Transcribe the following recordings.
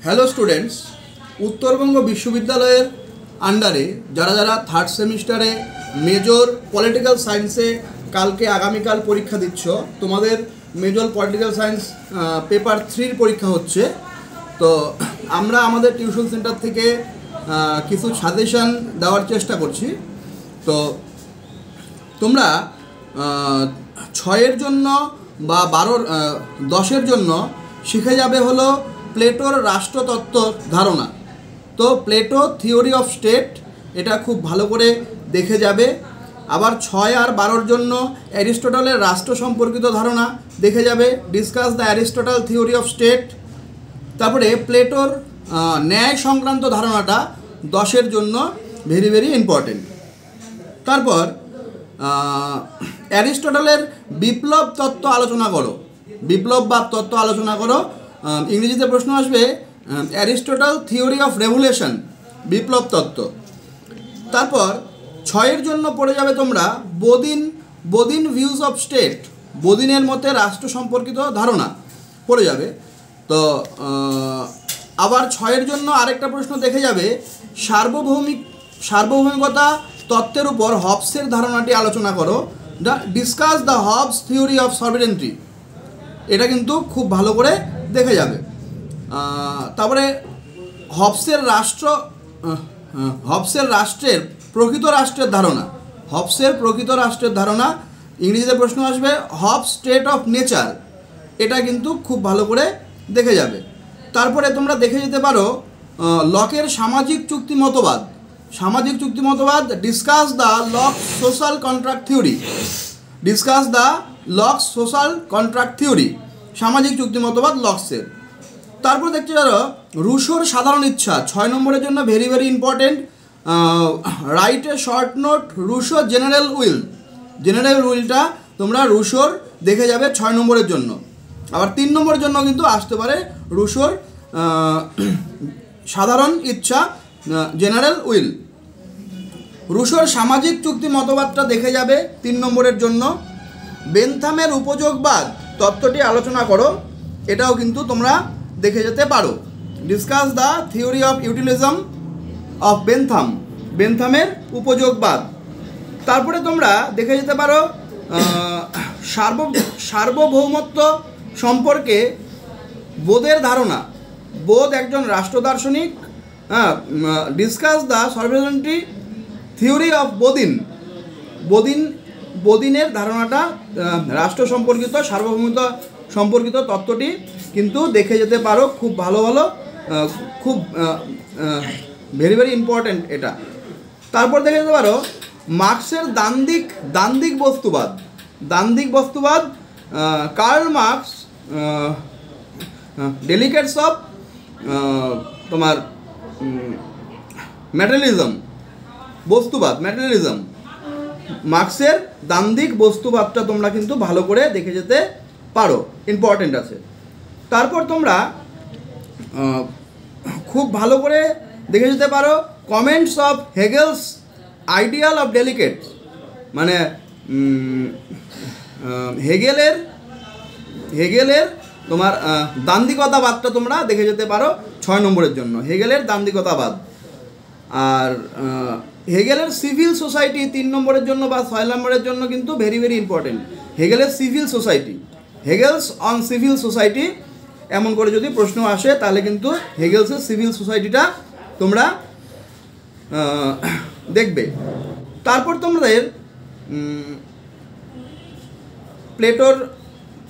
Hello students, Uttarbanga বিশ্ববিদ্যালয়ের আন্ডারে যারা যারা থার্ড সেমিস্টারে মেজর পলিটিক্যাল সায়েন্সে আগামীকাল পরীক্ষা দিচ্ছ, তোমাদের মেজর পলিটিক্যাল সায়েন্স পেপার 3 পরীক্ষা হচ্ছে। তো আমরা আমাদের টিউশন সেন্টার থেকে কিছু সাজেশান দেওয়ার চেষ্টা করছি। তো তোমরা 6-এর জন্য বা 10-এর জন্য শিখে যাবে হলো প্লেটোর রাষ্ট্রতত্ত্ব ধারণা। তো প্লেটো থিওরি অফ স্টেট এটা খুব ভালো করে দেখে যাবে। আবার 6 আর 12-র জন্য অ্যারিস্টটলের রাষ্ট্র সম্পর্কিত ধারণা দেখে যাবে, discuss the Aristotle theory of state. তারপরে প্লেটোর ন্যায় সংক্রান্ত ধারণাটা 10-এর জন্য ভেরি ভেরি ইম্পর্টেন্ট। তারপর অ্যারিস্টটলের বিপ্লব তত্ত্ব আলোচনা করো, বিপ্লববাদ তত্ত্ব আলোচনা করো। ইংরেজিতে প্রশ্ন আসবে অ্যারিস্টটল থিওরি অফ রেভুলেশন, বিপ্লব তত্ত্ব। তারপর 6-এর জন্য পড়ে যাবে তোমরা বোদিন ভিউজ অফ স্টেট, বোদিনের মতে রাষ্ট্র সম্পর্কিত ধারণা পড়ে যাবে। তো আবার 6-এর জন্য আরেকটা প্রশ্ন দেখে যাবে সার্বভৌমিকতা তত্ত্বের উপর হবসের ধারণাটি আলোচনা করো, discuss the Hobbes theory of sovereignty. এটা কিন্তু খুব ভালো করে দেখে যাবে। তারপরে হবসের রাষ্ট্রের প্রকৃত রাষ্ট্রের ধারণা, হবসের প্রকৃত রাষ্ট্রের ধারণা, ইংরেজিতে প্রশ্ন আসবে হবস স্টেট অফ নেচার। এটা কিন্তু খুব ভালো করে দেখে যাবে। তারপরে তোমরা দেখে যেতে পারো লকের সামাজিক চুক্তি মতবাদ, সামাজিক চুক্তি মতবাদ, discuss the lock social contract theory, discuss the lock social contract theory, সামাজিক চুক্তি মতবাদ লক্সের। তারপর দেখতে পারো রুশোর সাধারণ ইচ্ছা, 6 নম্বরের জন্য very very important. Right a short note Rousseau general will, general উইলটা তোমরা রুশোর দেখে যাবে 6 নম্বরের জন্য। আবার 3 নম্বরের জন্য কিন্তু আসতে পারে রুশোর সাধারণ ইচ্ছা, জেনারেল উইল। রুশোর সামাজিক চুক্তি মতবাদটা দেখে যাবে 3 নম্বরের জন্য। বেনথামের উপযোগবাদ তত্ত্বটি আলোচনা করো, এটাও কিন্তু তোমরা দেখে যেতে পারো, discuss the theory of utilitarianism of Bentham, বেনথামের উপযোগবাদ। তারপরে তোমরা দেখে যেতে পারো সার্বভৌমত্ব সম্পর্কে বোধের ধারণা, বোধ একজন রাষ্ট্র দার্শনিক, discuss the sovereignty theory of বোদিনের ধারণাটা রাষ্ট্র সম্পর্কিত, সার্বভৌমত্ব সম্পর্কিত তত্ত্বটি কিন্তু দেখে যেতে পারো। খুব ভালো খুব ভেরি ভেরি ইম্পর্ট্যান্ট এটা। তারপর দেখে যেতে পারো মার্ক্সের দ্বান্দ্বিক বস্তুবাদ, কার্ল মার্কস ডেলিকেটস অফ তোমার ম্যাটেরিয়ালিজম, বস্তুবাদ ম্যাটেরিয়ালিজম, মার্ক্সের দ্বান্দ্বিক বস্তুবাদটা তোমরা কিন্তু ভালো করে দেখে যেতে পারো, ইম্পর্টেন্ট আছে। তারপর তোমরা খুব ভালো করে দেখে যেতে পারো comments of Hegel's ideal of delicates, মানে হেগেলের তোমার দ্বান্দ্বিকতাবাদটা তোমরা দেখে যেতে পারো 6 নম্বরের জন্য, হেগেলের দ্বান্দ্বিকতাবাদ। আর হেগেলের সিভিল সোসাইটি 3 নম্বরের জন্য বা 6 নম্বরের জন্য কিন্তু ভেরি ভেরি ইম্পর্টেন্ট। হেগেলের civil society, Hegel's on civil society, এমন করে যদি প্রশ্ন আসে তাহলে কিন্তু হেগেলসের সিভিল সোসাইটিটা তোমরা দেখবে। তারপর তোমাদের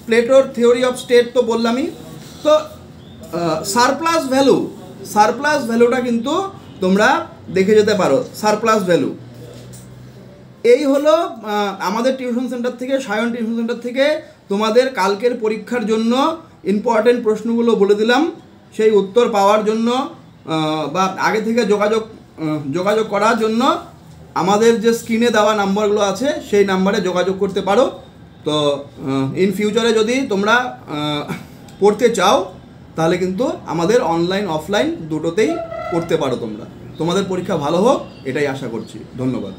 প্লেটোর থিওরি অফ স্টেট তো বললামই। তো সারপ্লাস ভ্যালুটা কিন্তু তোমরা দেখে যেতে পারো, সারপ্লাস ভ্যালু। এই হলো আমাদের টিউশন সেন্টার থেকে, সায়ন টিউশন সেন্টার থেকে তোমাদের কালকের পরীক্ষার জন্য ইম্পর্টেন্ট প্রশ্নগুলো বলে দিলাম। সেই উত্তর পাওয়ার জন্য বা আগে থেকে যোগাযোগ করার জন্য আমাদের যে স্ক্রিনে দেওয়া নাম্বারগুলো আছে সেই নাম্বারে যোগাযোগ করতে পারো। তো ইন ফিউচারে যদি তোমরা পড়তে চাও তাহলে কিন্তু আমাদের অনলাইন অফলাইন দুটোতেই পড়তে পারো তোমরা। তোমাদের পরীক্ষা ভালো হোক এটাই আশা করছি। ধন্যবাদ।